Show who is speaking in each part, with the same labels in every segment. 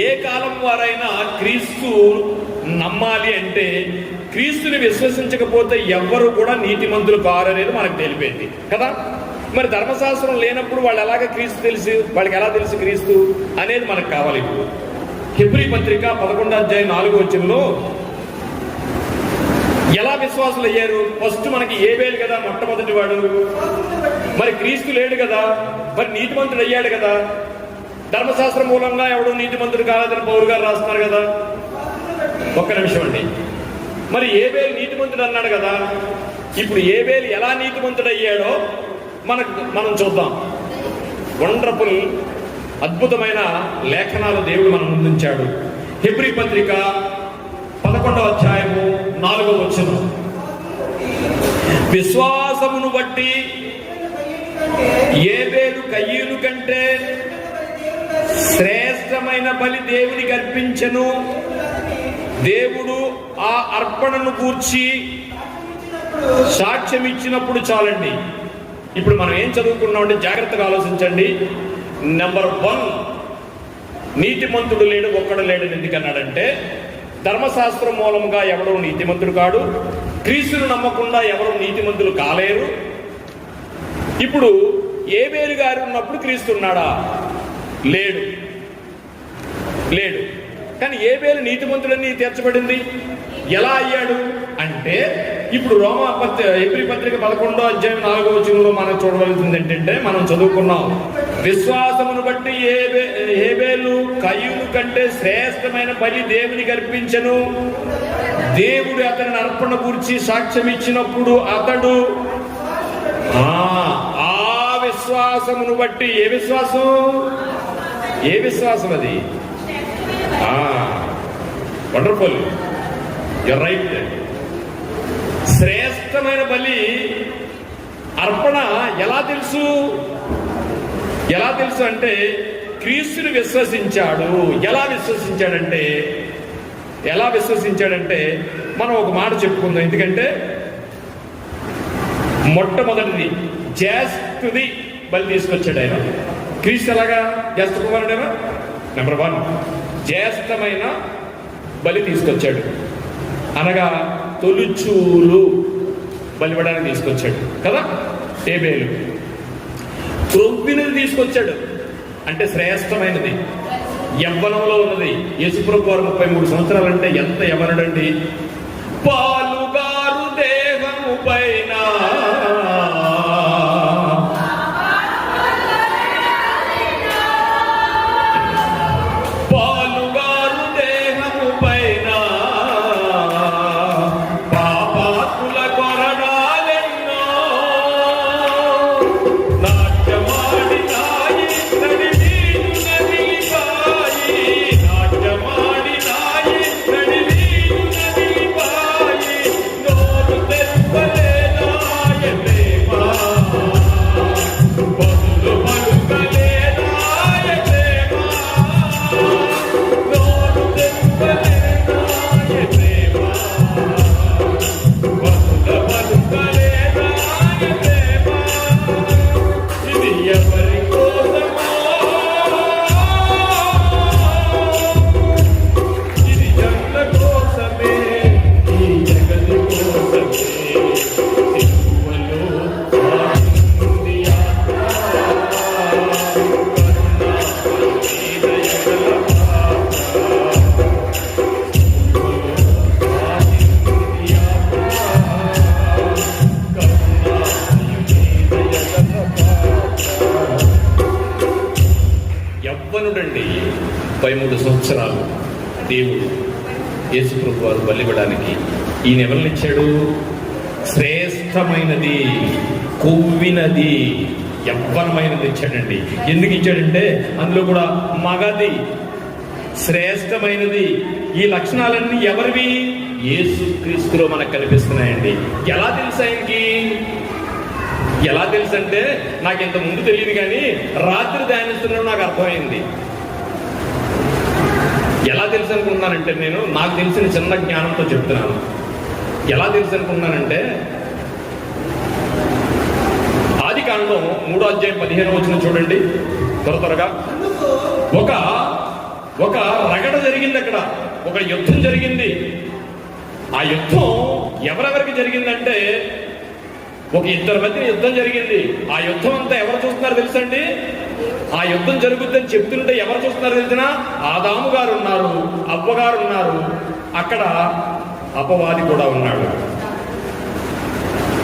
Speaker 1: ఏ కాలం వారైనా క్రీస్తు నమ్మాలి అంటే క్రీస్తుని విశ్వసించకపోతే ఎవ్వరు కూడా నీతిమంతులు కారు అనేది మనకు తెలిపింది కదా. మరి ధర్మశాస్త్రం లేనప్పుడు వాళ్ళు ఎలాగ క్రీస్తు తెలుసు, వాళ్ళకి ఎలా తెలుసు క్రీస్తు అనేది మనకు కావాలి. ఇప్పుడు హెబ్రీ పత్రిక 11:4 ఎలా విశ్వాసులు అయ్యారు? ఫస్ట్ మనకి ఏబేలు కదా మొట్టమొదటి వాడు. మరి క్రీస్తు లేడు కదా, మరి నీతిమంతుడు అయ్యాడు కదా. ధర్మశాస్త్రం మూలంగా ఎవడు నీతిమంతుడు కాలేదని పౌలు గారు రాస్తున్నారు కదా. ఒక్క నిమిషం అండి. మరి ఏబేలు నీతిమంతుడు అన్నాడు కదా. ఇప్పుడు ఏబేలు ఎలా నీతిమంతుడు అయ్యాడో మనం చూద్దాం. వండర్ఫుల్ అద్భుతమైన లేఖనాలు దేవుడు మనం ముందుంచాడు. హెబ్రీ పత్రిక 11:4 విశ్వాసమును బట్టి ఏబేలు కయ్యూను కంటే శ్రేష్టమైన బలి దేవునికి అర్పించెను. దేవుడు ఆ అర్పణను గూర్చి సాక్ష్యం ఇచ్చినప్పుడు చాలండి. ఇప్పుడు మనం ఏం చదువుకున్నామంటే జాగ్రత్తగా ఆలోచించండి. నెంబర్ 1, నీతిమంతుడు లేడు, ఒక్కడు లేడని ఎందుకన్నాడంటే ధర్మశాస్త్రం మూలంగా ఎవడో నీతిమంతుడు కాడు, క్రీస్తును నమ్మకుండా ఎవరు నీతిమంతులు కాలేరు. ఇప్పుడు ఏబేలు గారు ఉన్నప్పుడు క్రీస్తు ఉన్నాడా? లేడు. కానీ ఏబేలు నీతిమంతుడని తీర్చబడింది. ఎలా అయ్యాడు అంటే ఇప్పుడు హెబ్రీ పత్రిక 11:4 మనం చూడవలసింది ఏంటంటే, మనం చదువుకున్నాం, విశ్వాసమును బట్టి ఏబేలు కయ్యూను కంటే శ్రేష్టమైన బలి దేవునికి అర్పించెను. దేవుడు అతని అర్పణ గురించి సాక్ష్యం ఇచ్చినప్పుడు అతడు ఆ విశ్వాసమును బట్టి, ఏ విశ్వాసం అది? Wonderful, you're right. శ్రేష్టమైన బలి అర్పణ ఎలా తెలుసు అంటే క్రీస్తుని విశ్వసించాడు. ఎలా విశ్వసించాడంటే మనం ఒక మాట చెప్పుకుందాం. ఎందుకంటే మొట్టమొదటిది జ్యేష్ఠుది బలి తీసుకొచ్చాడు ఆయన. క్రీస్తు ఎలాగా జ్యేష్ఠ కుమారుడేనా? నెంబర్ 1 జ్యేష్ఠమైన బలి తీసుకొచ్చాడు. అనగా తొలిచూలు బలిపడానికి తీసుకొచ్చాడు కదా. ఏబేలు క్రొవ్వినది తీసుకొచ్చాడు, అంటే శ్రేష్టమైనది, యవ్వనంలో ఉన్నది. యేసుప్రభు వారు 33 సంవత్సరాలు అంటే ఎంత యవ్వనుడండి. పాలుగారు దేహము పైన యవ్వనుడండి. 13 సంవత్సరాలు దేవుడు యేసుప్రభు వారు బలివ్వడానికి ఈయన ఎవరినిచ్చాడు? శ్రేష్టమైనది, కొవ్వినది, యవ్వనమైనది ఇచ్చాడండి. ఎందుకు ఇచ్చాడంటే అందులో కూడా మగది, శ్రేష్టమైనది. ఈ లక్షణాలన్నీ ఎవరివి? యేసు క్రీస్తులో మనకు కనిపిస్తున్నాయండి. ఎలా తెలుసు ఆయనకి? ఎలా తెలుసు అంటే నాకు ఇంత ముందు తెలియదు, కానీ రాత్రి ధ్యానిస్తున్నాడు నాకు అర్థమైంది. ఎలా తెలుసు అనుకుంటున్నానంటే నాకు తెలిసిన చిన్న జ్ఞానంతో చెప్తున్నాను. ఎలా తెలుసు అనుకుంటున్నానంటే ఆదికాండం 3:15 చూడండి త్వరగా. ఒక ఒక రగడ జరిగింది, అక్కడ ఒక యుద్ధం జరిగింది. ఆ యుద్ధం ఎవరెవరికి జరిగిందంటే ఒక ఇద్దరి మధ్య యుద్ధం జరిగింది. ఆ యుద్ధం అంతా ఎవరు చూస్తున్నారు తెలుసండి? ఆ యుద్ధం జరుగుతుందని చెప్తుంటే ఎవరు చూస్తున్నారు తెలిసిన? ఆదాము గారు ఉన్నారు, అవ్వ గారు ఉన్నారు, అక్కడ అపవాది కూడా ఉన్నాడు.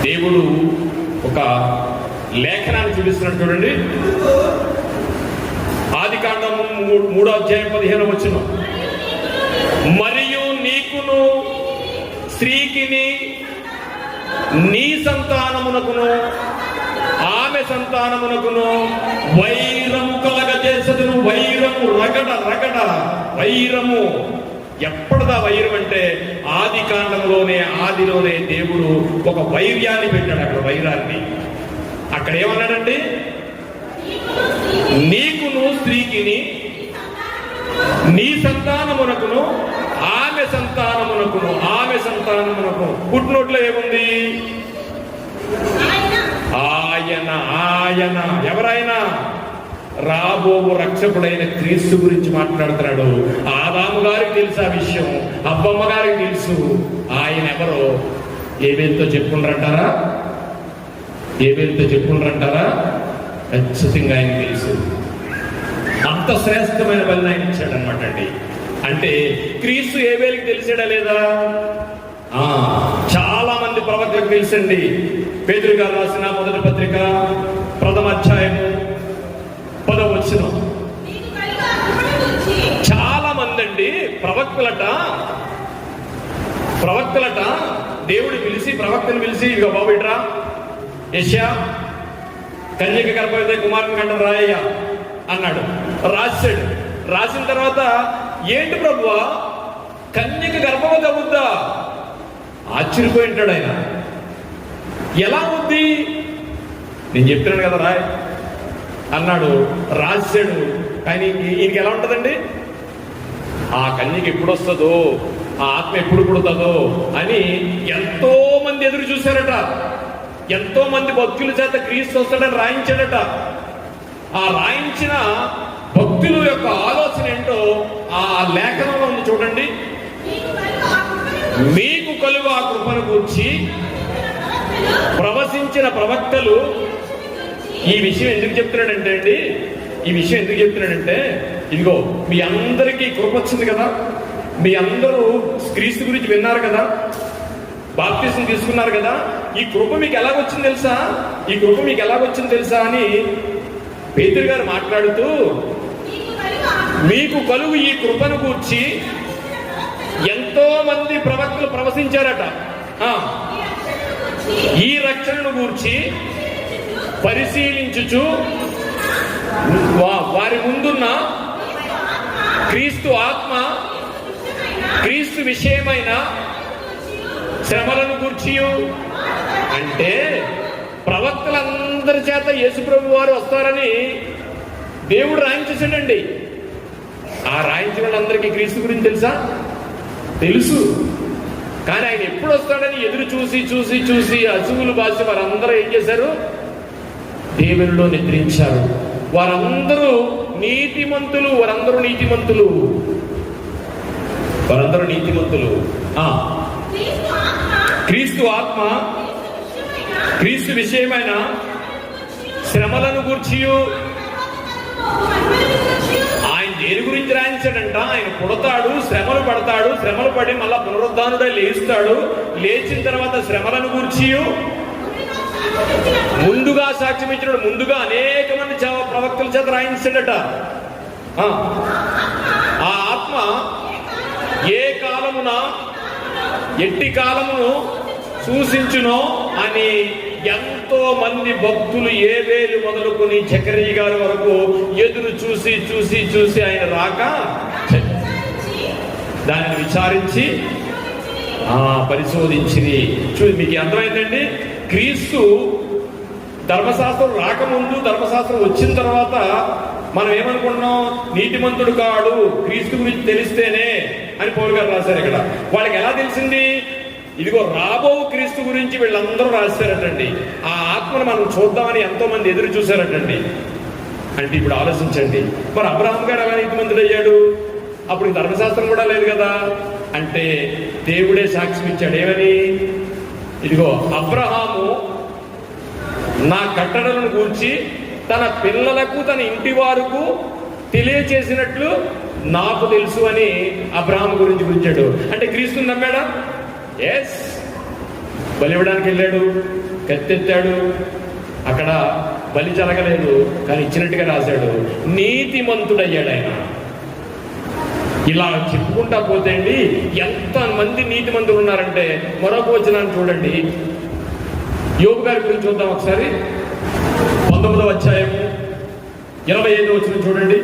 Speaker 1: దేవుడు ఒక లేఖనాన్ని చూపిస్తున్నాడు చూడండి. ఆదికాండము 3వ అధ్యాయం 15వ వచనం. మరియు నీకును స్త్రీకిని నీ సంతానమునకును ఆమె సంతానమునకును వైరము కలగజేసదును. వైరము, రగడ రగడ వైరము. ఎప్పటిదా వైరం అంటే ఆది కాండంలోనే, ఆదిలోనే దేవుడు ఒక వైర్యాన్ని పెట్టాడు. అక్కడ వైరాన్ని అక్కడ ఏమన్నాడండి? నీకును స్త్రీకిని నీ సంతానమునకును ఆమె సంతానమునకును. ఆమె సంతానమునకు పుట్టినోట్లో ఏముంది? ఆయన. ఆయన ఎవరైనా? రాబోవు రక్షకుడైన క్రీస్తు గురించి మాట్లాడుతున్నాడు. ఆదాము గారికి తెలుసు ఆ విషయం, అబ్బమ్మ గారికి తెలుసు. ఆయన ఎవరో ఏబేలుతో చెప్పుకుంటారా? ఏబేలుతో చెప్పుకుంటారా? ఖచ్చితంగా ఆయన తెలుసు. అంత శ్రేష్టమైన బలి ఆయన ఇచ్చాడు అనమాట అండి. అంటే క్రీస్తు ఏబేలుకి తెలిసాడా లేదా? చాలా మంది ప్రవక్తలకు తెలుసండి. పేతురు గారు రాసిన మొదటి పత్రిక 1వ అధ్యాయము 10వ వచనం. చాలా మంది అండి ప్రవక్తలట దేవుడు పిలిచి, ప్రవక్తను పిలిచి, ఇదిగో బాబు ఇట్రా, యెషయా కన్యక గర్భవతి కుమారుని కంటే రాయ్య అన్నాడు. రాశాడు. రాసిన తర్వాత ఏంటి ప్రభువా, కన్యక గర్భవతి అవుద్దా? ఆశ్చర్యపోయి ఉంటాడు ఆయన. ఎలా ఉంది? నేను చెప్తున్నాను కదా రాయ్ అన్నాడు. రాశాడు. కానీ ఈయనకి ఎలా ఉంటుందండి? ఆ కన్యక ఎప్పుడు వస్తుందో, ఆ ఆత్మ ఎప్పుడు పుడుతుందో అని ఎంతో మంది ఎదురు చూశారట. ఎంతో మంది భక్తుల చేత క్రీస్తు వస్తాడని రాయించాడట. ఆ రాయించిన భక్తుల యొక్క ఆలోచన ఏంటో ఆ లేఖనంలో ఉంది చూడండి. మీకు కలుగు ఆ కృపను గూర్చి ప్రవశించిన ప్రవక్తలు. ఈ విషయం ఎందుకు చెప్తున్నాడంటే అండి, ఈ విషయం ఎందుకు చెప్తున్నాడంటే, ఇదిగో మీ అందరికీ కృప వచ్చింది కదా, మీ అందరూ క్రీస్తు గురించి విన్నారు కదా, బాప్తిసం తీసుకున్నారు కదా, ఈ కృప మీకు ఎలాగొచ్చింది తెలుసా? ఈ కృప మీకు ఎలాగొచ్చింది తెలుసా అని పేతురు గారు మాట్లాడుతూ, మీకు కలుగు ఈ కృపను గూర్చి ఎంతో మంది ప్రవక్తలు ప్రవశించారట. ఈ రక్షణను గూర్చి పరిశీలించుచు వారి ముందున్న క్రీస్తు ఆత్మ, క్రీస్తు విషయమైన శ్రమలను గూర్చి. అంటే ప్రవక్తలందరి చేత యేసుప్రభు వారు వస్తారని దేవుడు రాయించేసాడండి. ఆ రాయించిన వాళ్ళందరికీ క్రీస్తు గురించి తెలుసా? తెలుసు. కానీ ఆయన ఎప్పుడు వస్తాడని ఎదురు చూసి చూసి చూసి అసువులు బాసి వారందరూ ఏం చేశారు? దేవునిలో నిద్రించారు. వారందరూ నీతిమంతులు. వారందరూ నీతిమంతులు. క్రీస్తు ఆత్మ, క్రీస్తు విషయమైన శ్రమలను గూర్చి. ఆయన దేని గురించి రాయించాడంట? ఆయన పుడతాడు, శ్రమలు పడతాడు, శ్రమలు పడి మళ్ళా పునరుద్ధానుడై లేస్తాడు, లేచిన తర్వాత శ్రమలను గూర్చి ముందుగా సాక్ష్యం ఇచ్చినాడు. ముందుగా అనేక మంది ప్రవక్తల చేత రాయించాడట. ఆ ఆత్మ ఏ కాలమున ఎట్టి కాలమును సూచించునో అని ఎంతో మంది భక్తులు ఏబేలు మొదలుకొని జకరియా గారి వరకు ఎదురు చూసి చూసి చూసి ఆయన రాక దానిని విచారించి పరిశోధించింది. మీకు అర్థమైందండి? క్రీస్తు ధర్మశాస్త్రం రాకముందు, ధర్మశాస్త్రం వచ్చిన తర్వాత మనం ఏమనుకుంటున్నాం? నీతిమంతుడు కాడు, క్రీస్తు గురించి తెలిస్తేనే అని పౌలు గారు రాశారు. ఇక్కడ వాళ్ళకి ఎలా తెలిసింది? ఇదిగో రాబో క్రీస్తు గురించి వీళ్ళందరూ రాశారటండి. ఆ ఆత్మను మనం చూద్దామని ఎంతో మంది ఎదురు చూశారటండి. అంటే ఇప్పుడు ఆలోచించండి, మరి అబ్రహాం గారు ఎలా నీతిమంతుడు అయ్యాడు? అప్పుడు ధర్మశాస్త్రం కూడా లేదు కదా అంటే దేవుడే సాక్ష్యం ఇచ్చాడు. ఏమని? ఇదిగో అబ్రహాము నా కట్టడలను గూర్చి తన పిల్లలకు తన ఇంటి వారికి తెలియచేసినట్లు నాకు తెలుసు అని అబ్రహాం గురించి గురించాడు. అంటే క్రీస్తుని నమ్మాడా? ఎస్. బలి ఇవ్వడానికి వెళ్ళాడు, కత్తెత్తాడు, అక్కడ బలి జరగలేదు, కానీ ఇచ్చినట్టుగా రాశాడు. నీతిమంతుడయ్యాడు ఆయన. ఇలా చెప్పుకుంటా పోతే అండి ఎంతమంది నీతిమంతులు ఉన్నారంటే మరొక వచనాన్ని చూడండి. యోబు గారి గురించి చూద్దాం ఒకసారి. 19వ అధ్యాయము 25వ వచనం చూడండి.